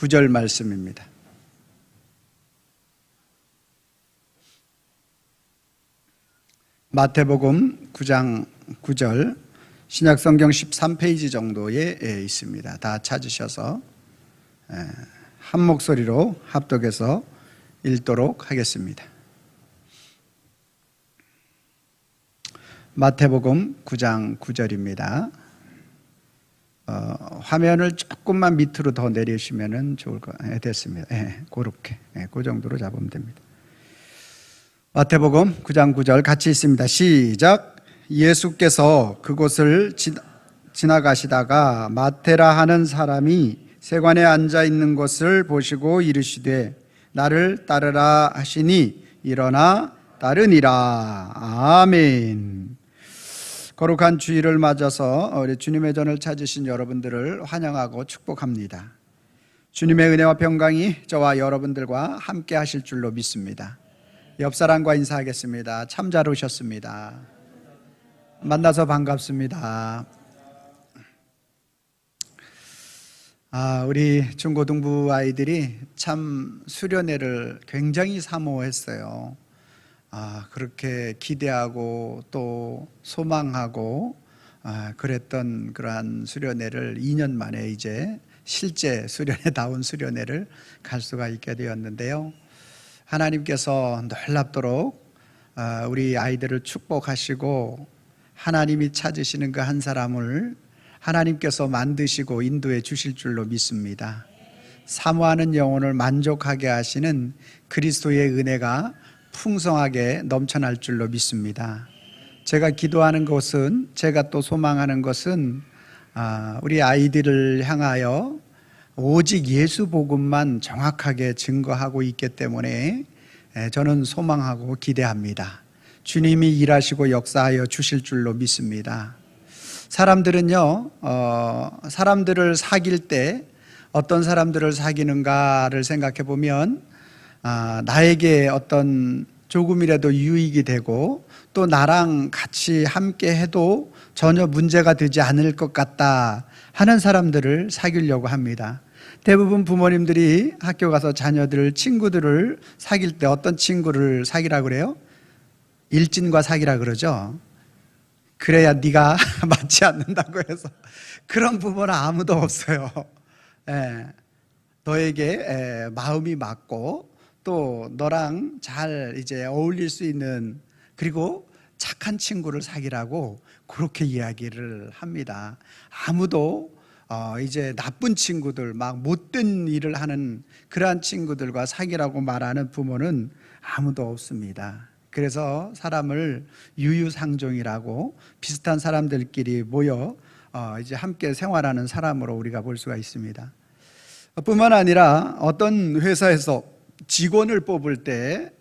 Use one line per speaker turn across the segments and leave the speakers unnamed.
9절 말씀입니다. 마태복음 9장 9절, 신약성경 13페이지 정도에 있습니다. 다 찾으셔서 한 목소리로 합독해서 읽도록 하겠습니다. 마태복음 9장 9절입니다. 화면을 조금만 밑으로 더 내리시면 좋을 것 됐습니다. 그렇게 그 정도로 잡으면 됩니다. 마태복음 9장 9절 같이 있습니다. 시작. 예수께서 그곳을 지나가시다가 마테라 하는 사람이 세관에 앉아 있는 것을 보시고 이르시되 나를 따르라 하시니 일어나 따르니라. 아멘. 거룩한 주일을 맞아서 우리 주님의 전을 찾으신 여러분들을 환영하고 축복합니다. 주님의 은혜와 평강이 저와 여러분들과 함께 하실 줄로 믿습니다. 옆 사람과 인사하겠습니다. 참 잘 오셨습니다. 만나서 반갑습니다. 우리 중고등부 아이들이 참 수련회를 굉장히 사모했어요. 그렇게 기대하고 또 소망하고 그랬던 그러한 수련회를 2년 만에 이제 실제 수련회다운 수련회를 갈 수가 있게 되었는데요. 하나님께서 놀랍도록 우리 아이들을 축복하시고 하나님이 찾으시는 그 한 사람을 하나님께서 만드시고 인도해 주실 줄로 믿습니다. 사모하는 영혼을 만족하게 하시는 그리스도의 은혜가 풍성하게 넘쳐날 줄로 믿습니다. 제가 기도하는 것은, 제가 또 소망하는 것은 우리 아이들을 향하여 오직 예수 복음만 정확하게 증거하고 있기 때문에 저는 소망하고 기대합니다. 주님이 일하시고 역사하여 주실 줄로 믿습니다. 사람들은요, 사람들을 사귈 때 어떤 사람들을 사귀는가를 생각해 보면 나에게 어떤 조금이라도 유익이 되고 또 나랑 같이 함께 해도 전혀 문제가 되지 않을 것 같다 하는 사람들을 사귀려고 합니다. 대부분 부모님들이 학교 가서 자녀들, 친구들을 사귈 때 어떤 친구를 사귀라 그래요? 일진과 사귀라 그러죠. 그래야 네가 맞지 않는다고 해서. 그런 부모는 아무도 없어요. 너에게 마음이 맞고 또 너랑 잘 이제 어울릴 수 있는, 그리고 착한 친구를 사귀라고 그렇게 이야기를 합니다. 아무도 이제 나쁜 친구들, 막 못된 일을 하는 그러한 친구들과 사귀라고 말하는 부모는 아무도 없습니다. 그래서 사람을 유유상종이라고 비슷한 사람들끼리 모여 이제 함께 생활하는 사람으로 우리가 볼 수가 있습니다. 뿐만 아니라 어떤 회사에서 직원을 뽑을 때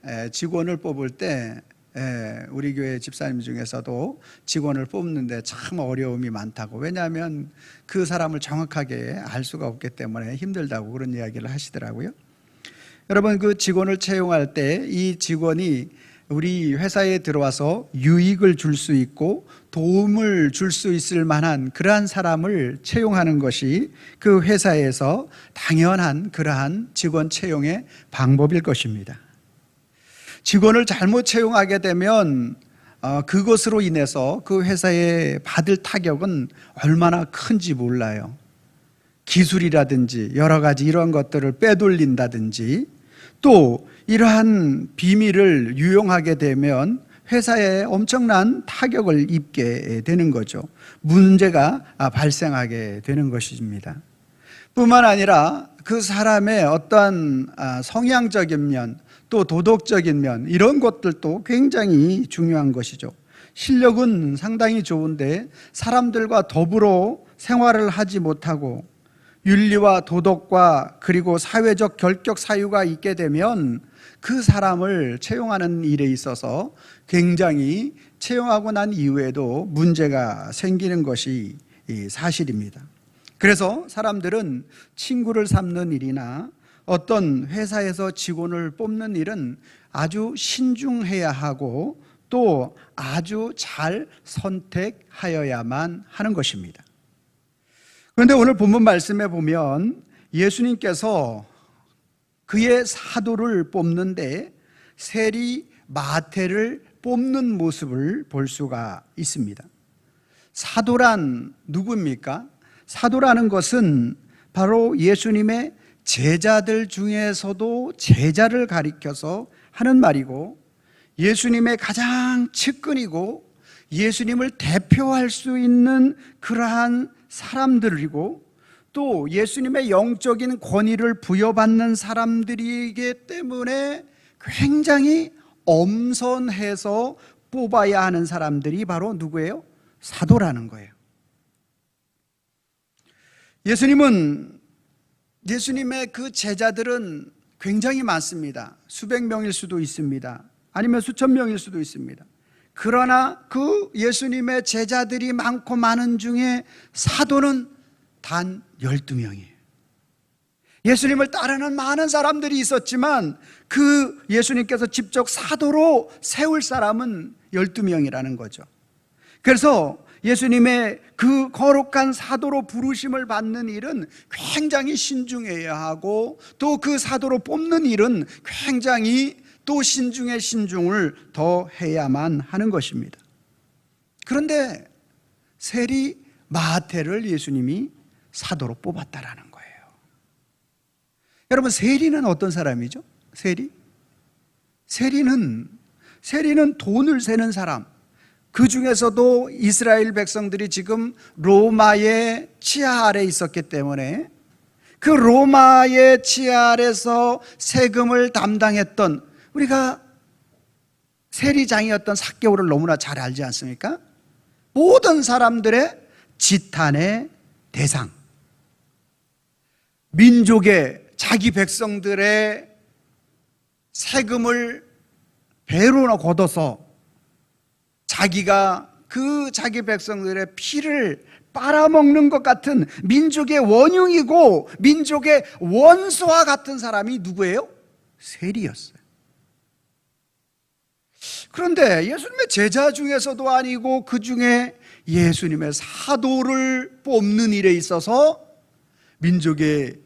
우리 교회 집사님 중에서도 직원을 뽑는데 참 어려움이 많다고. 왜냐하면 그 사람을 정확하게 알 수가 없기 때문에 힘들다고 그런 이야기를 하시더라고요. 여러분, 그 직원을 채용할 때 이 직원이 우리 회사에 들어와서 유익을 줄 수 있고 도움을 줄 수 있을 만한 그러한 사람을 채용하는 것이 그 회사에서 당연한 그러한 직원 채용의 방법일 것입니다. 직원을 잘못 채용하게 되면 그것으로 인해서 그 회사에 받을 타격은 얼마나 큰지 몰라요. 기술이라든지 여러 가지 이런 것들을 빼돌린다든지, 또 이러한 비밀을 유용하게 되면 회사에 엄청난 타격을 입게 되는 거죠. 문제가 발생하게 되는 것입니다. 뿐만 아니라 그 사람의 어떠한 성향적인 면, 또 도덕적인 면, 이런 것들도 굉장히 중요한 것이죠. 실력은 상당히 좋은데 사람들과 더불어 생활을 하지 못하고 윤리와 도덕과 그리고 사회적 결격 사유가 있게 되면 그 사람을 채용하는 일에 있어서 굉장히 채용하고 난 이후에도 문제가 생기는 것이 사실입니다. 그래서 사람들은 친구를 삼는 일이나 어떤 회사에서 직원을 뽑는 일은 아주 신중해야 하고 또 아주 잘 선택하여야만 하는 것입니다. 그런데 오늘 본문 말씀에 보면 예수님께서 그의 사도를 뽑는데 세리 마태를 뽑는 모습을 볼 수가 있습니다. 사도란 누구입니까? 사도라는 것은 바로 예수님의 제자들 중에서도 제자를 가리켜서 하는 말이고, 예수님의 가장 측근이고 예수님을 대표할 수 있는 그러한 사람들이고, 또 예수님의 영적인 권위를 부여받는 사람들이기 때문에 굉장히 엄선해서 뽑아야 하는 사람들이 바로 누구예요? 사도라는 거예요. 예수님의 그 제자들은 굉장히 많습니다. 수백 명일 수도 있습니다. 아니면 수천 명일 수도 있습니다. 그러나 그 예수님의 제자들이 많고 많은 중에 사도는 단 12명이에요. 예수님을 따르는 많은 사람들이 있었지만 그 예수님께서 직접 사도로 세울 사람은 12명이라는 거죠. 그래서 예수님의 그 거룩한 사도로 부르심을 받는 일은 굉장히 신중해야 하고, 또 그 사도로 뽑는 일은 굉장히 또 신중에 신중을 더 해야만 하는 것입니다. 그런데 세리 마태를 예수님이 사도로 뽑았다라는 거예요. 여러분, 세리는 어떤 사람이죠? 세리는 돈을 세는 사람. 그 중에서도 이스라엘 백성들이 지금 로마의 치하 아래 있었기 때문에 그 로마의 치하 아래서 세금을 담당했던, 우리가 세리장이었던 삭개오를 너무나 잘 알지 않습니까? 모든 사람들의 지탄의 대상, 민족의 자기 백성들의 세금을 배로 걷어서 자기가 그 자기 백성들의 피를 빨아먹는 것 같은 민족의 원흉이고 민족의 원수와 같은 사람이 누구예요? 세리였어요. 그런데 예수님의 제자 중에서도 아니고 그 중에 예수님의 사도를 뽑는 일에 있어서 민족의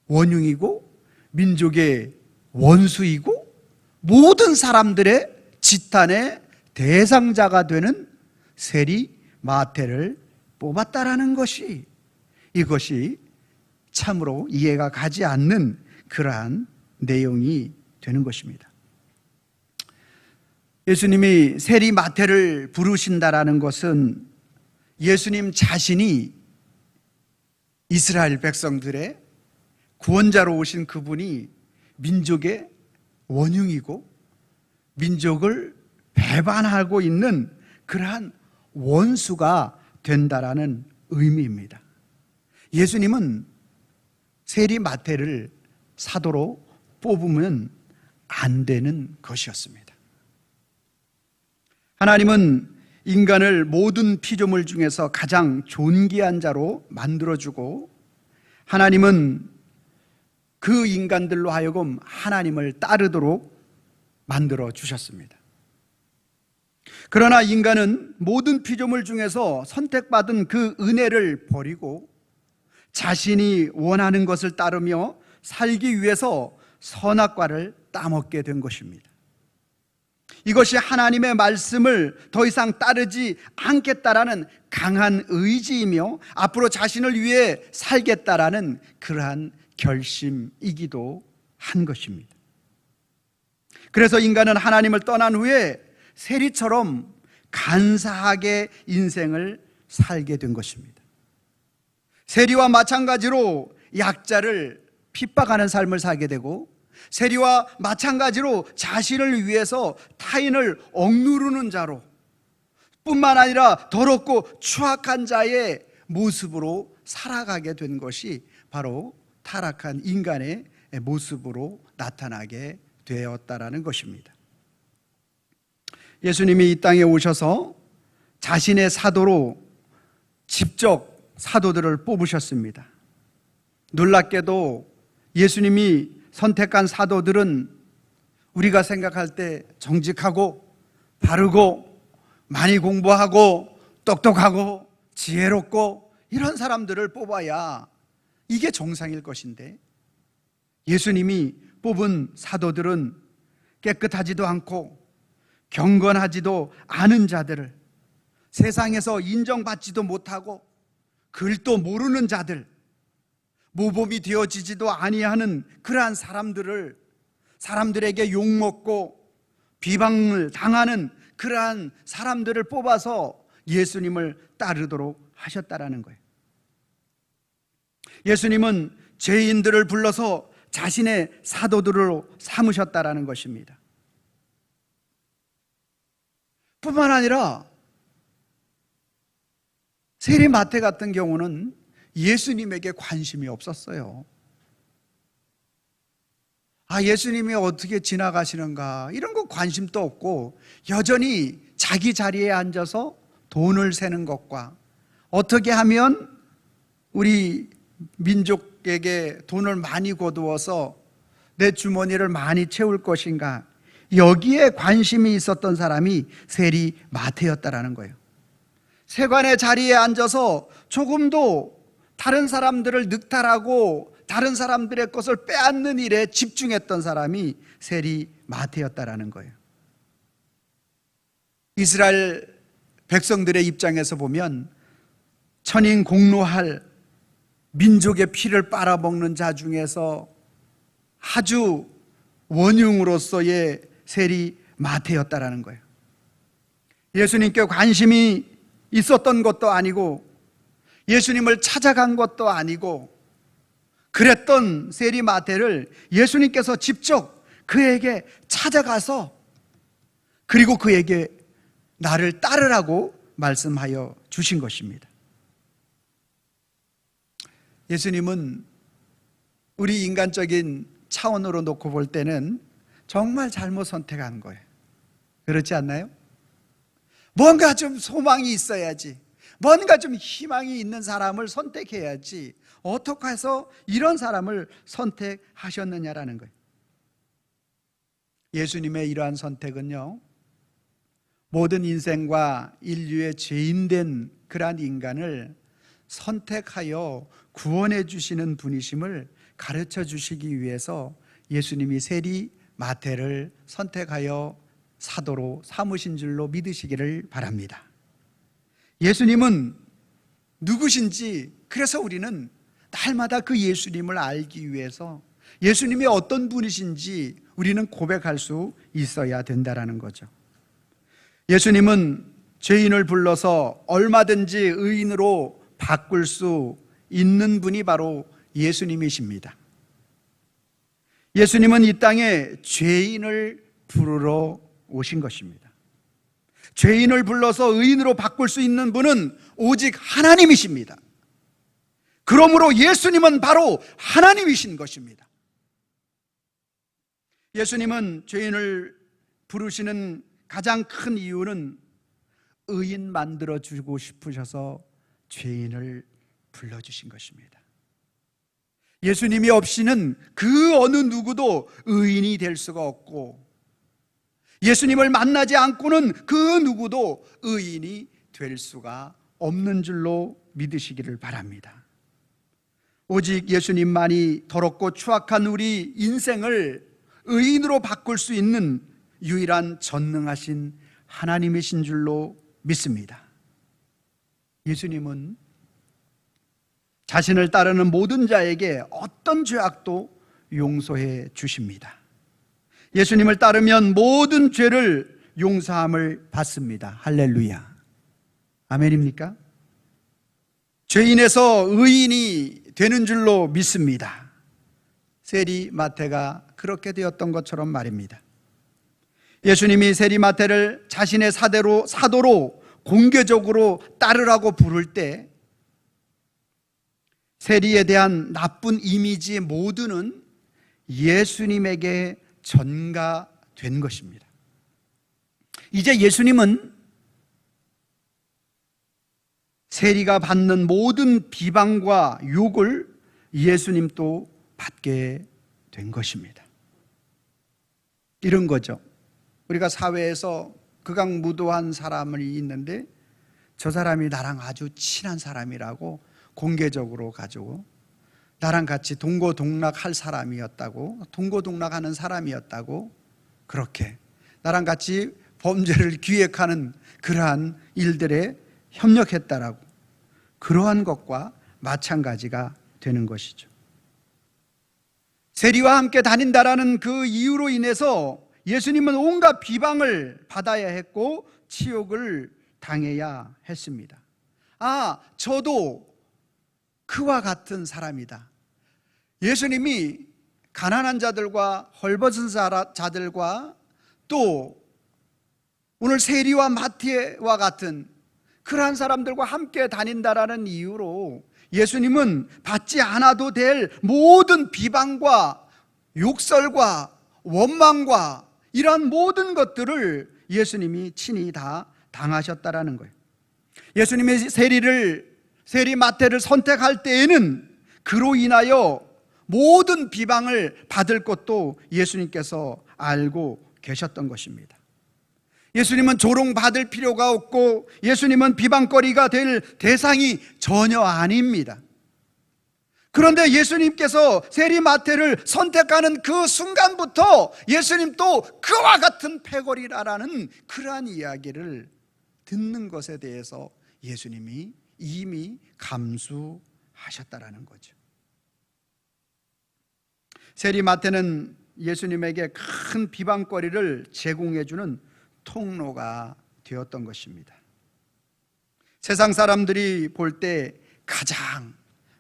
원흉이고 민족의 원수이고 모든 사람들의 지탄의 대상자가 되는 세리 마태를 뽑았다라는 것이, 이것이 참으로 이해가 가지 않는 그러한 내용이 되는 것입니다. 예수님이 세리 마태를 부르신다라는 것은 예수님 자신이 이스라엘 백성들의 구원자로 오신 그분이 민족의 원흉이고 민족을 배반하고 있는 그러한 원수가 된다라는 의미입니다. 예수님은 세리 마태를 사도로 뽑으면 안 되는 것이었습니다. 하나님은 인간을 모든 피조물 중에서 가장 존귀한 자로 만들어주고, 하나님은 그 인간들로 하여금 하나님을 따르도록 만들어 주셨습니다. 그러나 인간은 모든 피조물 중에서 선택받은 그 은혜를 버리고 자신이 원하는 것을 따르며 살기 위해서 선악과를 따먹게 된 것입니다. 이것이 하나님의 말씀을 더 이상 따르지 않겠다라는 강한 의지이며 앞으로 자신을 위해 살겠다라는 그러한 결심이기도 한 것입니다. 그래서 인간은 하나님을 떠난 후에 세리처럼 간사하게 인생을 살게 된 것입니다. 세리와 마찬가지로 약자를 핍박하는 삶을 살게 되고, 세리와 마찬가지로 자신을 위해서 타인을 억누르는 자로, 뿐만 아니라 더럽고 추악한 자의 모습으로 살아가게 된 것이 바로 타락한 인간의 모습으로 나타나게 되었다라는 것입니다. 예수님이 이 땅에 오셔서 자신의 사도로 직접 사도들을 뽑으셨습니다. 놀랍게도 예수님이 선택한 사도들은 우리가 생각할 때 정직하고 바르고 많이 공부하고 똑똑하고 지혜롭고 이런 사람들을 뽑아야 이게 정상일 것인데 예수님이 뽑은 사도들은 깨끗하지도 않고 경건하지도 않은 자들을, 세상에서 인정받지도 못하고 글도 모르는 자들, 모범이 되어지지도 아니하는 그러한 사람들에게 욕먹고 비방을 당하는 그러한 사람들을 뽑아서 예수님을 따르도록 하셨다라는 거예요. 예수님은 죄인들을 불러서 자신의 사도들로 삼으셨다라는 것입니다. 뿐만 아니라 세리 마태 같은 경우는 예수님에게 관심이 없었어요. 예수님이 어떻게 지나가시는가 이런 거 관심도 없고 여전히 자기 자리에 앉아서 돈을 세는 것과 어떻게 하면 우리 민족에게 돈을 많이 거두어서 내 주머니를 많이 채울 것인가, 여기에 관심이 있었던 사람이 세리 마태였다라는 거예요. 세관의 자리에 앉아서 조금도 다른 사람들을 늑탈하고 다른 사람들의 것을 빼앗는 일에 집중했던 사람이 세리 마태였다라는 거예요. 이스라엘 백성들의 입장에서 보면 천인 공노할 민족의 피를 빨아먹는 자 중에서 아주 원흉으로서의 세리 마태였다라는 거예요. 예수님께 관심이 있었던 것도 아니고 예수님을 찾아간 것도 아니고 그랬던 세리 마태를 예수님께서 직접 그에게 찾아가서 그리고 그에게 나를 따르라고 말씀하여 주신 것입니다. 예수님은 우리 인간적인 차원으로 놓고 볼 때는 정말 잘못 선택한 거예요. 그렇지 않나요? 뭔가 좀 소망이 있어야지, 뭔가 좀 희망이 있는 사람을 선택해야지, 어떻게 해서 이런 사람을 선택하셨느냐라는 거예요. 예수님의 이러한 선택은요, 모든 인생과 인류의 죄인된 그러한 인간을 선택하여 구원해 주시는 분이심을 가르쳐 주시기 위해서 예수님이 세리 마태를 선택하여 사도로 삼으신 줄로 믿으시기를 바랍니다. 예수님은 누구신지, 그래서 우리는 날마다 그 예수님을 알기 위해서 예수님이 어떤 분이신지 우리는 고백할 수 있어야 된다는 거죠. 예수님은 죄인을 불러서 얼마든지 의인으로 바꿀 수 있는 분이 바로 예수님이십니다. 예수님은 이 땅에 죄인을 부르러 오신 것입니다. 죄인을 불러서 의인으로 바꿀 수 있는 분은 오직 하나님이십니다. 그러므로 예수님은 바로 하나님이신 것입니다. 예수님은 죄인을 부르시는 가장 큰 이유는 의인 만들어 주고 싶으셔서 죄인을 불러주신 것입니다. 예수님이 없이는 그 어느 누구도 의인이 될 수가 없고, 예수님을 만나지 않고는 그 누구도 의인이 될 수가 없는 줄로 믿으시기를 바랍니다. 오직 예수님만이 더럽고 추악한 우리 인생을 의인으로 바꿀 수 있는 유일한 전능하신 하나님이신 줄로 믿습니다. 예수님은 자신을 따르는 모든 자에게 어떤 죄악도 용서해 주십니다. 예수님을 따르면 모든 죄를 용서함을 받습니다. 할렐루야. 아멘입니까? 죄인에서 의인이 되는 줄로 믿습니다. 세리 마태가 그렇게 되었던 것처럼 말입니다. 예수님이 세리 마태를 자신의 사도로 공개적으로 따르라고 부를 때 세리에 대한 나쁜 이미지의 모두는 예수님에게 전가된 것입니다. 이제 예수님은 세리가 받는 모든 비방과 욕을 예수님도 받게 된 것입니다. 이런 거죠. 우리가 사회에서 극악무도한 사람이 있는데 저 사람이 나랑 아주 친한 사람이라고 공개적으로 가지고 나랑 같이 동고동락할 사람이었다고, 동고동락하는 사람이었다고, 그렇게 나랑 같이 범죄를 기획하는 그러한 일들에 협력했다라고, 그러한 것과 마찬가지가 되는 것이죠. 세리와 함께 다닌다라는 그 이유로 인해서 예수님은 온갖 비방을 받아야 했고 치욕을 당해야 했습니다. 저도 그와 같은 사람이다. 예수님이 가난한 자들과 헐벗은 자들과 또 오늘 세리와 마태와 같은 그러한 사람들과 함께 다닌다라는 이유로 예수님은 받지 않아도 될 모든 비방과 욕설과 원망과 이러한 모든 것들을 예수님이 친히 다 당하셨다라는 거예요. 예수님이 세리 마태를 선택할 때에는 그로 인하여 모든 비방을 받을 것도 예수님께서 알고 계셨던 것입니다. 예수님은 조롱받을 필요가 없고 예수님은 비방거리가 될 대상이 전혀 아닙니다. 그런데 예수님께서 세리 마태를 선택하는 그 순간부터 예수님도 그와 같은 패거리라라는 그러한 이야기를 듣는 것에 대해서 예수님이 이미 감수하셨다라는 거죠. 세리 마태는 예수님에게 큰 비방거리를 제공해주는 통로가 되었던 것입니다. 세상 사람들이 볼 때 가장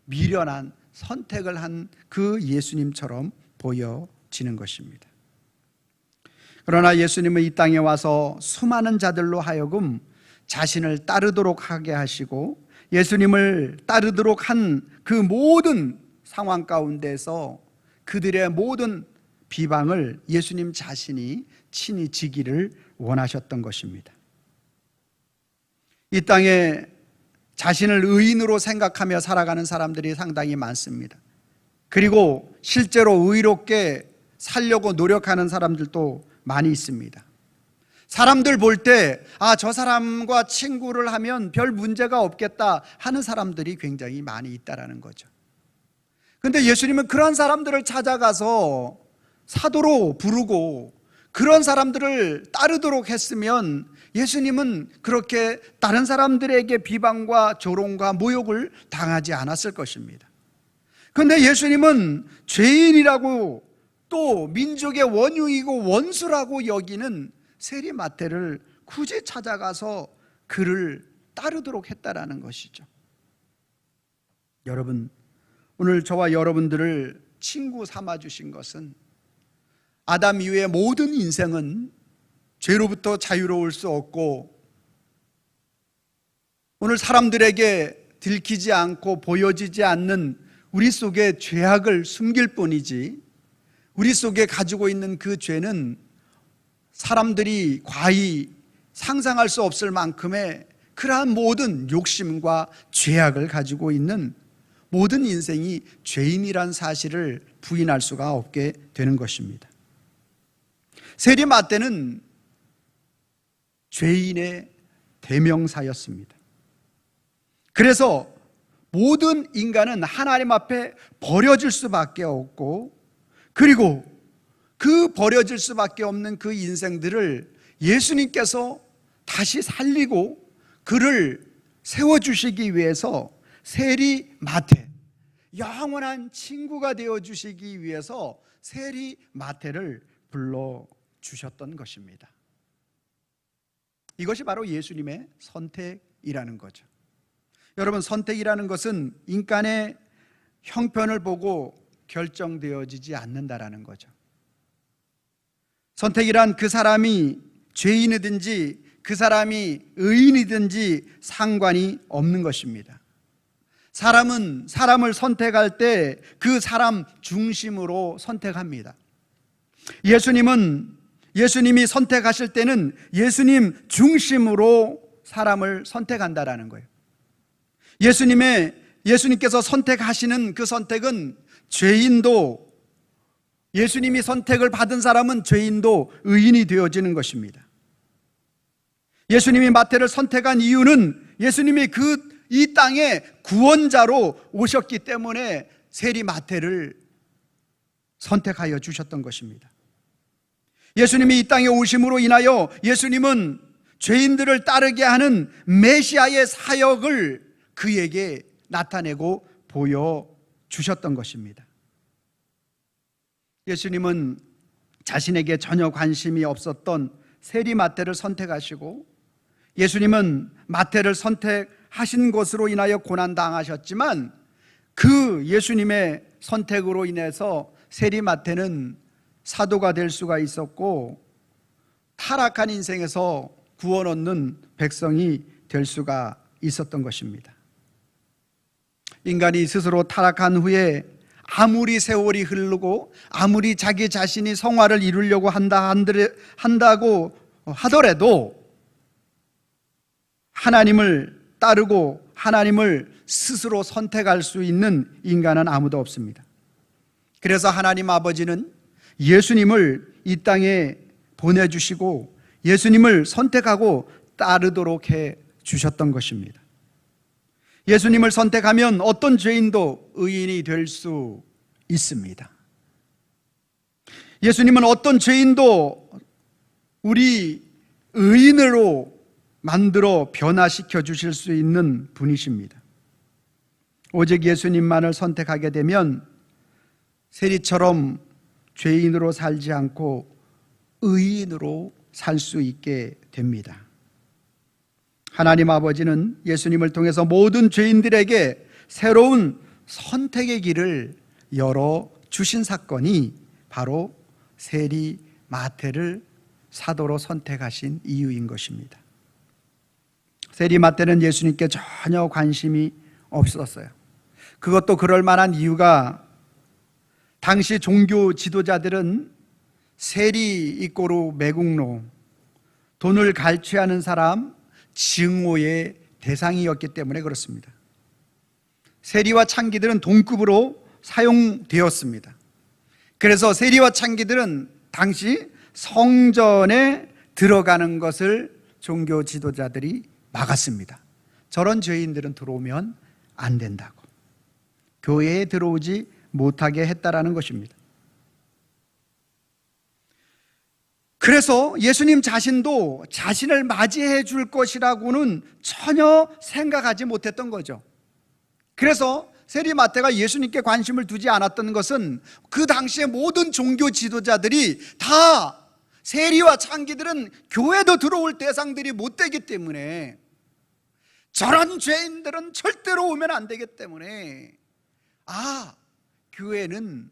미련한 선택을 한 그 예수님처럼 보여지는 것입니다. 그러나 예수님은 이 땅에 와서 수많은 자들로 하여금 자신을 따르도록 하게 하시고 예수님을 따르도록 한 그 모든 상황 가운데서 그들의 모든 비방을 예수님 자신이 친히 지기를 원하셨던 것입니다. 이 땅에 자신을 의인으로 생각하며 살아가는 사람들이 상당히 많습니다. 그리고 실제로 의롭게 살려고 노력하는 사람들도 많이 있습니다. 사람들 볼 때 저 사람과 친구를 하면 별 문제가 없겠다 하는 사람들이 굉장히 많이 있다라는 거죠. 그런데 예수님은 그런 사람들을 찾아가서 사도로 부르고 그런 사람들을 따르도록 했으면 예수님은 그렇게 다른 사람들에게 비방과 조롱과 모욕을 당하지 않았을 것입니다. 그런데 예수님은 죄인이라고 또 민족의 원흉이고 원수라고 여기는 세리 마태를 굳이 찾아가서 그를 따르도록 했다라는 것이죠. 여러분, 오늘 저와 여러분들을 친구 삼아 주신 것은 아담 이후의 모든 인생은 죄로부터 자유로울 수 없고 오늘 사람들에게 들키지 않고 보여지지 않는 우리 속에 죄악을 숨길 뿐이지 우리 속에 가지고 있는 그 죄는 사람들이 과히 상상할 수 없을 만큼의 그러한 모든 욕심과 죄악을 가지고 있는 모든 인생이 죄인이란 사실을 부인할 수가 없게 되는 것입니다. 세리 마태는 죄인의 대명사였습니다. 그래서 모든 인간은 하나님 앞에 버려질 수밖에 없고 그리고 그 버려질 수밖에 없는 그 인생들을 예수님께서 다시 살리고 그를 세워주시기 위해서 세리 마태, 영원한 친구가 되어주시기 위해서 세리 마태를 불러주셨던 것입니다. 이것이 바로 예수님의 선택이라는 거죠. 여러분, 선택이라는 것은 인간의 형편을 보고 결정되어지지 않는다라는 거죠. 선택이란 그 사람이 죄인이든지 그 사람이 의인이든지 상관이 없는 것입니다. 사람은 사람을 선택할 때 그 사람 중심으로 선택합니다. 예수님이 선택하실 때는 예수님 중심으로 사람을 선택한다라는 거예요. 예수님께서 선택하시는 그 선택은 죄인도 예수님이 선택을 받은 사람은 죄인도 의인이 되어지는 것입니다. 예수님이 마태를 선택한 이유는 예수님이 이 땅에 구원자로 오셨기 때문에 세리 마태를 선택하여 주셨던 것입니다. 예수님이 이 땅에 오심으로 인하여 예수님은 죄인들을 따르게 하는 메시아의 사역을 그에게 나타내고 보여주셨던 것입니다. 예수님은 자신에게 전혀 관심이 없었던 세리 마태를 선택하시고, 예수님은 마태를 선택하신 것으로 인하여 고난당하셨지만, 그 예수님의 선택으로 인해서 세리 마태는 사도가 될 수가 있었고, 타락한 인생에서 구원 얻는 백성이 될 수가 있었던 것입니다. 인간이 스스로 타락한 후에 아무리 세월이 흐르고 아무리 자기 자신이 성화를 이루려고 한다고 하더라도 하나님을 따르고 하나님을 스스로 선택할 수 있는 인간은 아무도 없습니다. 그래서 하나님 아버지는 예수님을 이 땅에 보내주시고 예수님을 선택하고 따르도록 해 주셨던 것입니다. 예수님을 선택하면 어떤 죄인도 의인이 될 수 있습니다. 예수님은 어떤 죄인도 우리 의인으로 만들어 변화시켜 주실 수 있는 분이십니다. 오직 예수님만을 선택하게 되면 세리처럼 죄인으로 살지 않고 의인으로 살 수 있게 됩니다. 하나님 아버지는 예수님을 통해서 모든 죄인들에게 새로운 선택의 길을 열어주신 사건이 바로 세리 마태를 사도로 선택하신 이유인 것입니다. 세리 마태는 예수님께 전혀 관심이 없었어요. 그것도 그럴 만한 이유가 당시 종교 지도자들은 세리 이꼬르 매국노, 돈을 갈취하는 사람, 증오의 대상이었기 때문에 그렇습니다. 세리와 창기들은 동급으로 사용되었습니다. 그래서 세리와 창기들은 당시 성전에 들어가는 것을 종교 지도자들이 막았습니다. 저런 죄인들은 들어오면 안 된다고, 교회에 들어오지 못하게 했다라는 것입니다. 그래서 예수님 자신도 자신을 맞이해 줄 것이라고는 전혀 생각하지 못했던 거죠. 그래서 세리 마태가 예수님께 관심을 두지 않았던 것은 그 당시에 모든 종교 지도자들이 다 세리와 창기들은 교회도 들어올 대상들이 못 되기 때문에, 저런 죄인들은 절대로 오면 안 되기 때문에, 교회는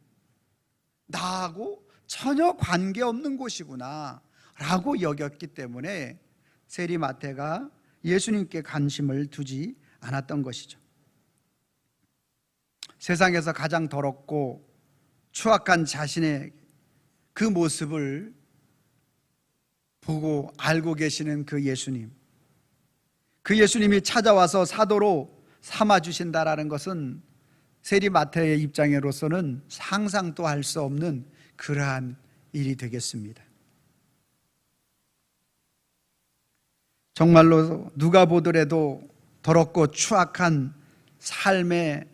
나하고 전혀 관계없는 곳이구나 라고 여겼기 때문에 세리 마태가 예수님께 관심을 두지 않았던 것이죠. 세상에서 가장 더럽고 추악한 자신의 그 모습을 보고 알고 계시는 그 예수님, 그 예수님이 찾아와서 사도로 삼아주신다라는 것은 세리 마태의 입장으로서는 상상도 할 수 없는 그러한 일이 되겠습니다. 정말로 누가 보더라도 더럽고 추악한 삶의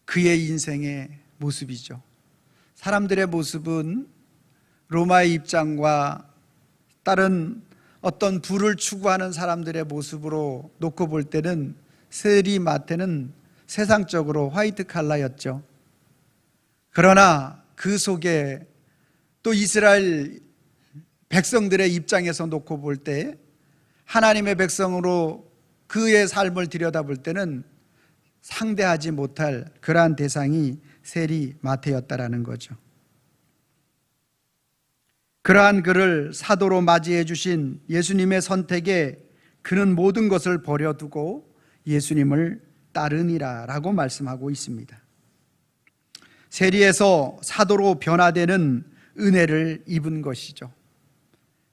그의 인생의 모습이죠. 사람들의 모습은 로마의 입장과 다른 어떤 부를 추구하는 사람들의 모습으로 놓고 볼 때는 세리 마태는 세상적으로 화이트 칼라였죠. 그러나 그 속에 또 이스라엘 백성들의 입장에서 놓고 볼 때, 하나님의 백성으로 그의 삶을 들여다볼 때는 상대하지 못할 그러한 대상이 세리 마태였다라는 거죠. 그러한 그를 사도로 맞이해 주신 예수님의 선택에 그는 모든 것을 버려두고 예수님을 따르니라 라고 말씀하고 있습니다. 세리에서 사도로 변화되는 은혜를 입은 것이죠.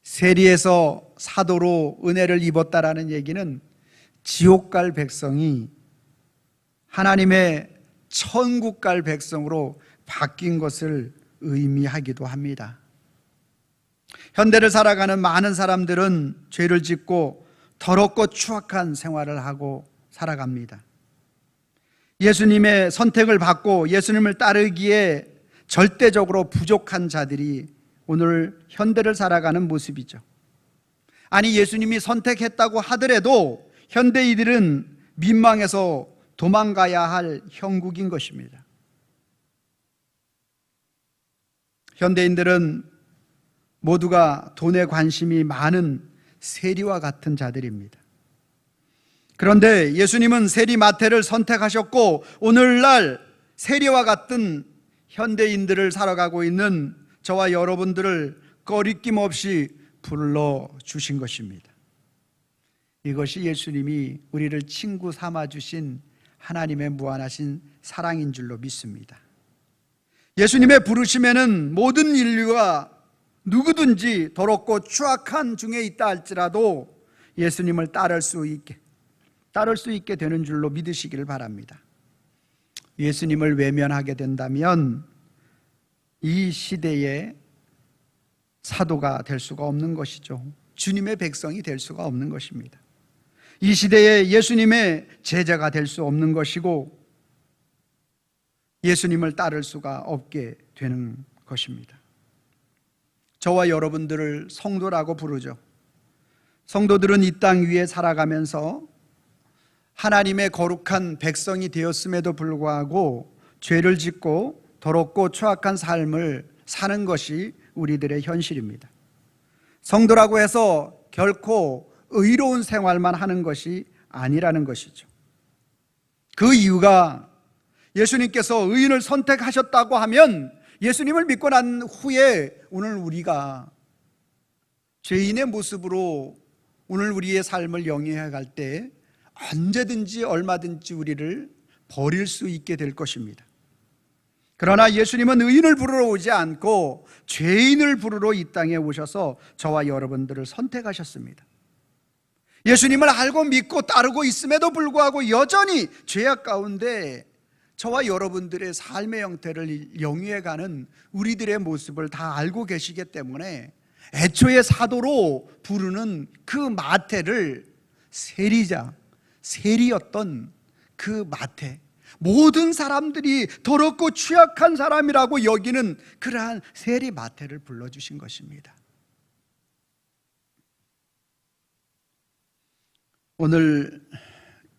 세리에서 사도로 은혜를 입었다라는 얘기는 지옥 갈 백성이 하나님의 천국 갈 백성으로 바뀐 것을 의미하기도 합니다. 현대를 살아가는 많은 사람들은 죄를 짓고 더럽고 추악한 생활을 하고 살아갑니다. 예수님의 선택을 받고 예수님을 따르기에 절대적으로 부족한 자들이 오늘 현대를 살아가는 모습이죠. 아니, 예수님이 선택했다고 하더라도 현대인들은 민망해서 도망가야 할 형국인 것입니다. 현대인들은 모두가 돈에 관심이 많은 세리와 같은 자들입니다. 그런데 예수님은 세리 마태를 선택하셨고 오늘날 세리와 같은 현대인들을 살아가고 있는 저와 여러분들을 꺼리낌 없이 불러주신 것입니다. 이것이 예수님이 우리를 친구 삼아주신 하나님의 무한하신 사랑인 줄로 믿습니다. 예수님의 부르심에는 모든 인류가 누구든지 더럽고 추악한 중에 있다 할지라도 예수님을 따를 수 있게 되는 줄로 믿으시기를 바랍니다. 예수님을 외면하게 된다면 이 시대의 사도가 될 수가 없는 것이죠. 주님의 백성이 될 수가 없는 것입니다. 이 시대에 예수님의 제자가 될 수 없는 것이고 예수님을 따를 수가 없게 되는 것입니다. 저와 여러분들을 성도라고 부르죠. 성도들은 이 땅 위에 살아가면서 하나님의 거룩한 백성이 되었음에도 불구하고 죄를 짓고 더럽고 추악한 삶을 사는 것이 우리들의 현실입니다. 성도라고 해서 결코 의로운 생활만 하는 것이 아니라는 것이죠. 그 이유가 예수님께서 의인을 선택하셨다고 하면 예수님을 믿고 난 후에 오늘 우리가 죄인의 모습으로 오늘 우리의 삶을 영위해 갈 때 언제든지 얼마든지 우리를 버릴 수 있게 될 것입니다. 그러나 예수님은 의인을 부르러 오지 않고 죄인을 부르러 이 땅에 오셔서 저와 여러분들을 선택하셨습니다. 예수님을 알고 믿고 따르고 있음에도 불구하고 여전히 죄악 가운데 저와 여러분들의 삶의 형태를 영위해가는 우리들의 모습을 다 알고 계시기 때문에 애초에 사도로 부르는 그 마태를 세리였던 그 마태, 모든 사람들이 더럽고 취약한 사람이라고 여기는 그러한 세리 마태를 불러주신 것입니다. 오늘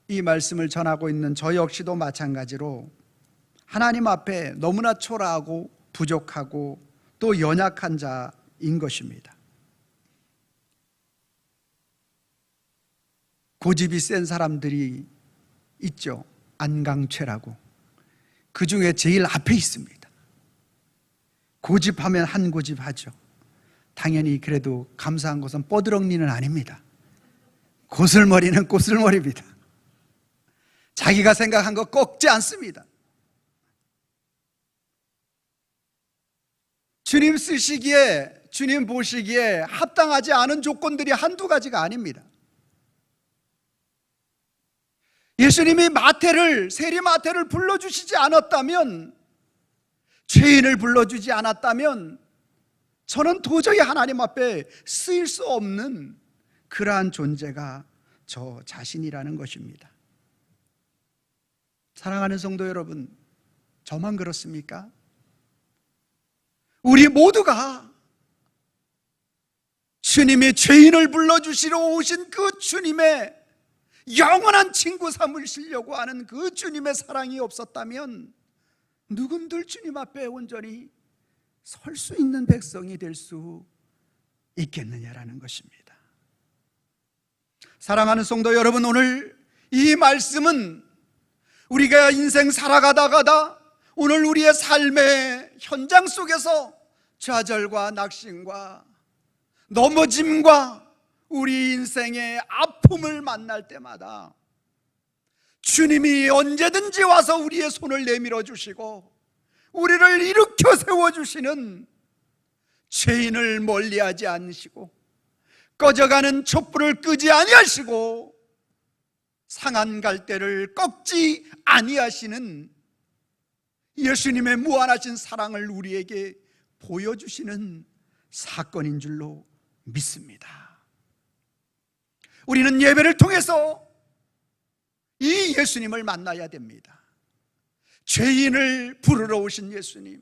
이 말씀을 전하고 있는 저 역시도 마찬가지로 하나님 앞에 너무나 초라하고 부족하고 또 연약한 자인 것입니다. 고집이 센 사람들이 있죠. 안강최라고. 그 중에 제일 앞에 있습니다. 고집하면 한 고집하죠. 당연히 그래도 감사한 것은 뻐드렁니는 아닙니다. 고슬머리는 고슬머리입니다. 자기가 생각한 거 꺾지 않습니다. 주님 쓰시기에, 주님 보시기에 합당하지 않은 조건들이 한두 가지가 아닙니다. 예수님이 세리 마태를 불러주시지 않았다면, 죄인을 불러주지 않았다면 저는 도저히 하나님 앞에 쓰일 수 없는 그러한 존재가 저 자신이라는 것입니다. 사랑하는 성도 여러분, 저만 그렇습니까? 우리 모두가 주님이 죄인을 불러주시러 오신 그 주님의 영원한 친구 삼으시려고 하는 그 주님의 사랑이 없었다면 누군들 주님 앞에 온전히 설 수 있는 백성이 될 수 있겠느냐라는 것입니다. 사랑하는 성도 여러분, 오늘 이 말씀은 우리가 인생 살아가다 오늘 우리의 삶의 현장 속에서 좌절과 낙심과 넘어짐과 우리 인생의 아픔을 만날 때마다 주님이 언제든지 와서 우리의 손을 내밀어 주시고 우리를 일으켜 세워주시는, 죄인을 멀리하지 않으시고 꺼져가는 촛불을 끄지 아니하시고 상한 갈대를 꺾지 아니하시는 예수님의 무한하신 사랑을 우리에게 보여주시는 사건인 줄로 믿습니다. 우리는 예배를 통해서 이 예수님을 만나야 됩니다. 죄인을 부르러 오신 예수님,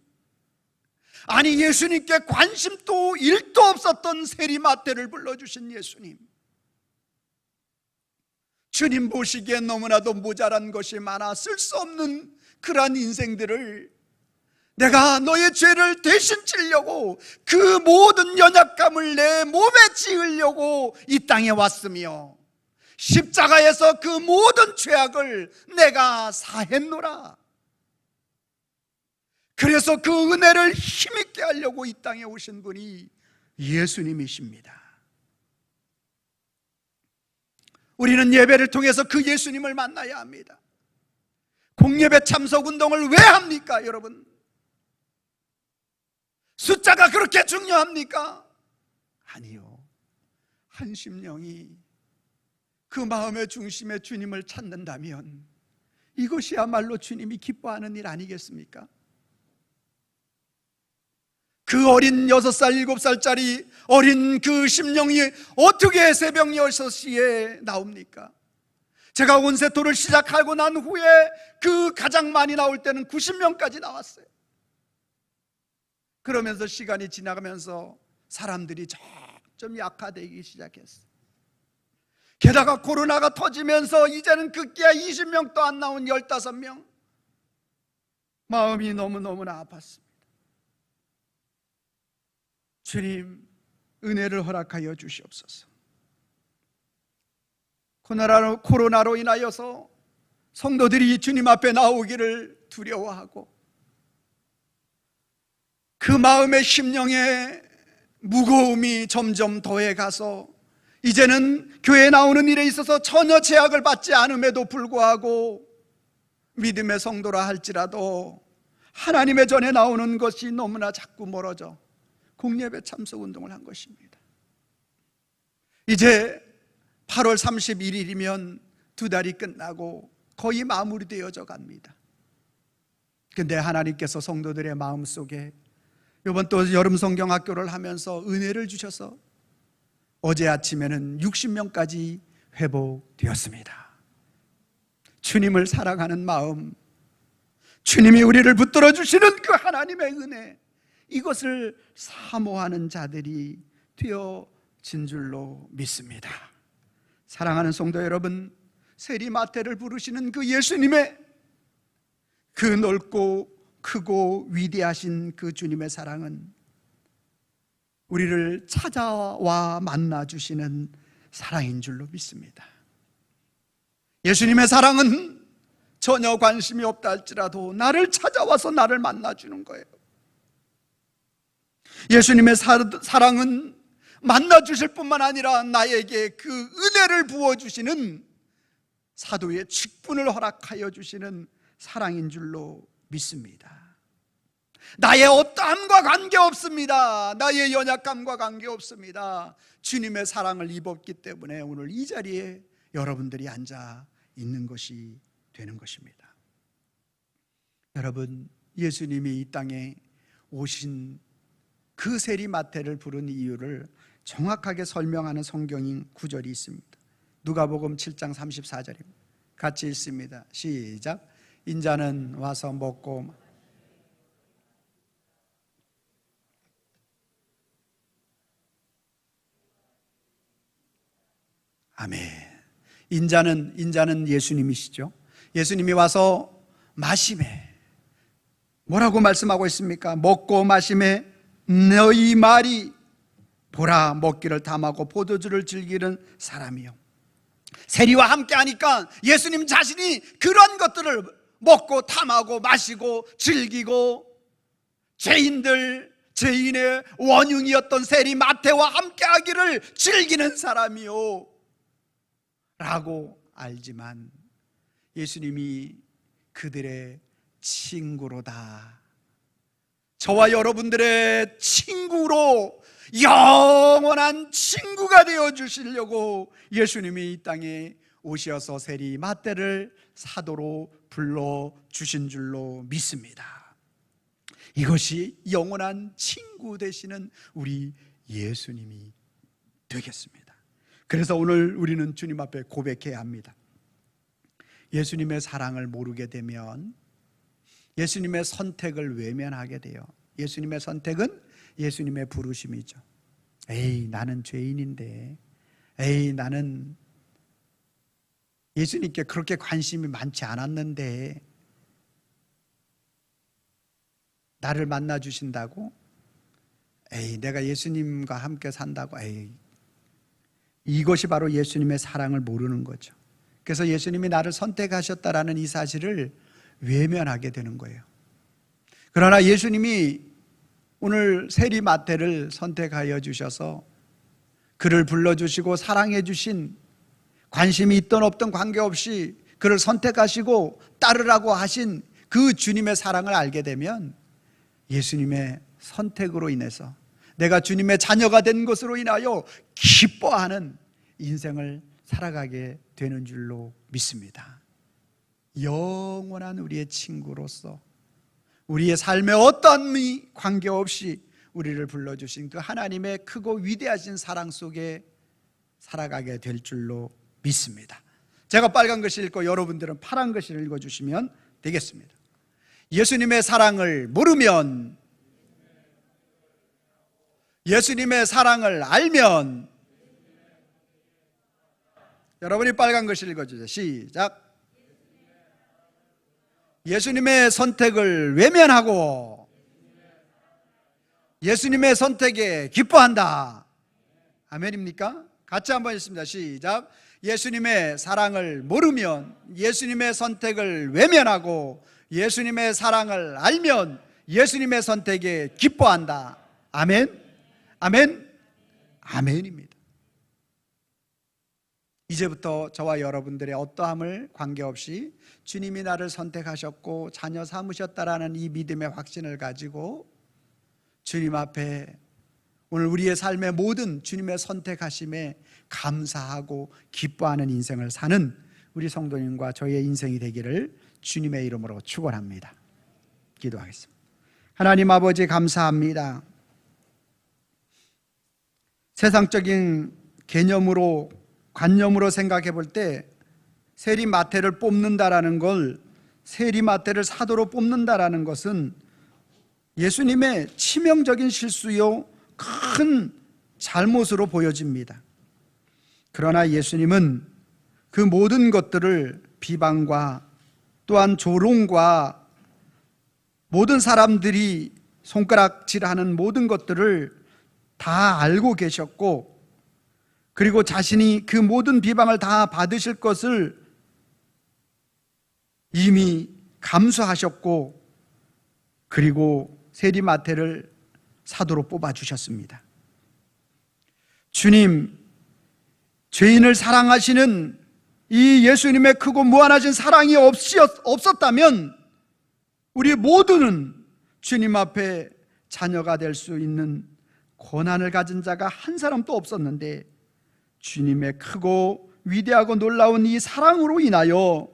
아니 예수님께 관심도 1도 없었던 세리마태를 불러주신 예수님, 주님 보시기에 너무나도 모자란 것이 많아 쓸 수 없는 그러한 인생들을 내가 너의 죄를 대신 지려고 그 모든 연약감을 내 몸에 지으려고 이 땅에 왔으며 십자가에서 그 모든 죄악을 내가 사했노라. 그래서 그 은혜를 힘있게 하려고 이 땅에 오신 분이 예수님이십니다. 우리는 예배를 통해서 그 예수님을 만나야 합니다. 공예배 참석 운동을 왜 합니까, 여러분? 숫자가 그렇게 중요합니까? 아니요. 한 심령이 그 마음의 중심에 주님을 찾는다면 이것이야말로 주님이 기뻐하는 일 아니겠습니까? 그 어린 6살, 7살짜리 어린 그 심령이 어떻게 새벽 6시에 나옵니까? 제가 온세토를 시작하고 난 후에 그 가장 많이 나올 때는 90명까지 나왔어요. 그러면서 시간이 지나가면서 사람들이 점점 약화되기 시작했어요. 게다가 코로나가 터지면서 이제는 급기야 20명도 안 나온 15명. 마음이 너무너무나 아팠습니다. 주님, 은혜를 허락하여 주시옵소서. 코로나로 인하여서 성도들이 주님 앞에 나오기를 두려워하고 그 마음의 심령에 무거움이 점점 더해가서 이제는 교회에 나오는 일에 있어서 전혀 제약을 받지 않음에도 불구하고 믿음의 성도라 할지라도 하나님의 전에 나오는 것이 너무나 자꾸 멀어져 공예배 참석 운동을 한 것입니다. 이제 8월 31일이면 2달이 끝나고 거의 마무리되어져 갑니다. 근데 하나님께서 성도들의 마음속에 이번 또 여름 성경학교를 하면서 은혜를 주셔서 어제 아침에는 60명까지 회복되었습니다. 주님을 사랑하는 마음, 주님이 우리를 붙들어 주시는 그 하나님의 은혜, 이것을 사모하는 자들이 되어진 줄로 믿습니다. 사랑하는 성도 여러분, 세리마태를 부르시는 그 예수님의 그 넓고 크고 위대하신 그 주님의 사랑은 우리를 찾아와 만나주시는 사랑인 줄로 믿습니다. 예수님의 사랑은 전혀 관심이 없다 할지라도 나를 찾아와서 나를 만나주는 거예요. 예수님의 사랑은 만나주실 뿐만 아니라 나에게 그 은혜를 부어주시는 사도의 직분을 허락하여 주시는 사랑인 줄로 믿습니다. 나의 어떠함과 관계없습니다. 나의 연약감과 관계없습니다. 주님의 사랑을 입었기 때문에 오늘 이 자리에 여러분들이 앉아 있는 것이 되는 것입니다. 여러분, 예수님이 이 땅에 오신 그 세리마태를 부른 이유를 정확하게 설명하는 성경인 구절이 있습니다. 누가복음 7장 34절입니다. 같이 읽습니다. 시작. 인자는 와서 먹고 아멘. 인자는 예수님이시죠. 예수님이 와서 마시매 뭐라고 말씀하고 있습니까? 먹고 마시매 너희 말이 보라 먹기를 탐하고 포도주를 즐기는 사람이요. 세리와 함께 하니까 예수님 자신이 그런 것들을 먹고 탐하고 마시고 즐기고 죄인의 원흉이었던 세리 마태와 함께 하기를 즐기는 사람이요 라고 알지만 예수님이 그들의 친구로다, 저와 여러분들의 친구로 영원한 친구가 되어 주시려고 예수님이 이 땅에 오셔서 세리 마태를 사도로 불러 주신 줄로 믿습니다. 이것이 영원한 친구 되시는 우리 예수님이 되겠습니다. 그래서 오늘 우리는 주님 앞에 고백해야 합니다. 예수님의 사랑을 모르게 되면 예수님의 선택을 외면하게 돼요. 예수님의 선택은 예수님의 부르심이죠. 에이, 나는 죄인인데, 에이, 나는 예수님께 그렇게 관심이 많지 않았는데 나를 만나 주신다고? 에이, 내가 예수님과 함께 산다고? 에이, 이것이 바로 예수님의 사랑을 모르는 거죠. 그래서 예수님이 나를 선택하셨다라는 이 사실을 외면하게 되는 거예요. 그러나 예수님이 오늘 세리 마태를 선택하여 주셔서 그를 불러주시고 사랑해 주신, 관심이 있던 없던 관계없이 그를 선택하시고 따르라고 하신 그 주님의 사랑을 알게 되면 예수님의 선택으로 인해서 내가 주님의 자녀가 된 것으로 인하여 기뻐하는 인생을 살아가게 되는 줄로 믿습니다. 영원한 우리의 친구로서 우리의 삶에 어떠한 관계없이 우리를 불러주신 그 하나님의 크고 위대하신 사랑 속에 살아가게 될 줄로 믿습니다. 제가 빨간 글씨 읽고 여러분들은 파란 글씨를 읽어주시면 되겠습니다. 예수님의 사랑을 모르면, 예수님의 사랑을 알면, 여러분이 빨간 글씨 읽어주세요. 시작. 예수님의 선택을 외면하고 예수님의 선택에 기뻐한다. 아멘입니까? 같이 한번 읽습니다. 시작. 예수님의 사랑을 모르면, 예수님의 선택을 외면하고 예수님의 사랑을 알면 예수님의 선택에 기뻐한다. 아멘. 아멘. 아멘입니다. 이제부터 저와 여러분들의 어떠함을 관계없이 주님이 나를 선택하셨고 자녀 삼으셨다라는 이 믿음의 확신을 가지고 주님 앞에 오늘 우리의 삶의 모든 주님의 선택하심에 감사하고 기뻐하는 인생을 사는 우리 성도님과 저희의 인생이 되기를 주님의 이름으로 축원합니다. 기도하겠습니다. 하나님 아버지, 감사합니다. 세상적인 개념으로, 관념으로 생각해 볼 때 세리마태를 뽑는다라는 걸, 세리마태를 사도로 뽑는다라는 것은 예수님의 치명적인 실수요 큰 잘못으로 보여집니다. 그러나 예수님은 그 모든 것들을 비방과 또한 조롱과 모든 사람들이 손가락질하는 모든 것들을 다 알고 계셨고, 그리고 자신이 그 모든 비방을 다 받으실 것을 이미 감수하셨고, 그리고 세리마태를 사도로 뽑아주셨습니다. 주님, 죄인을 사랑하시는 이 예수님의 크고 무한하신 사랑이 없었다면 우리 모두는 주님 앞에 자녀가 될 수 있는 권한을 가진 자가 한 사람도 없었는데 주님의 크고 위대하고 놀라운 이 사랑으로 인하여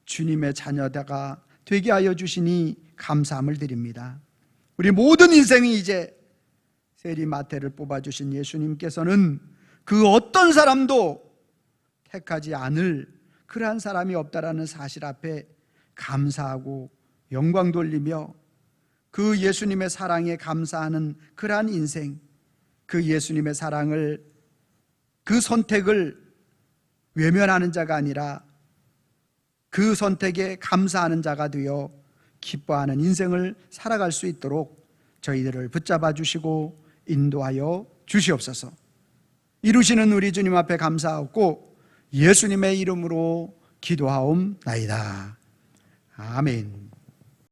주님의 자녀가 되게 하여 주시니 감사함을 드립니다. 우리 모든 인생이 이제 세리마태를 뽑아주신 예수님께서는 그 어떤 사람도 택하지 않을 그러한 사람이 없다라는 사실 앞에 감사하고 영광 돌리며 그 예수님의 사랑에 감사하는 그러한 인생, 그 예수님의 사랑을, 그 선택을 외면하는 자가 아니라 그 선택에 감사하는 자가 되어 기뻐하는 인생을 살아갈 수 있도록 저희들을 붙잡아 주시고 인도하여 주시옵소서. 이루시는 우리 주님 앞에 감사하고 예수님의 이름으로 기도하옵나이다. 아멘.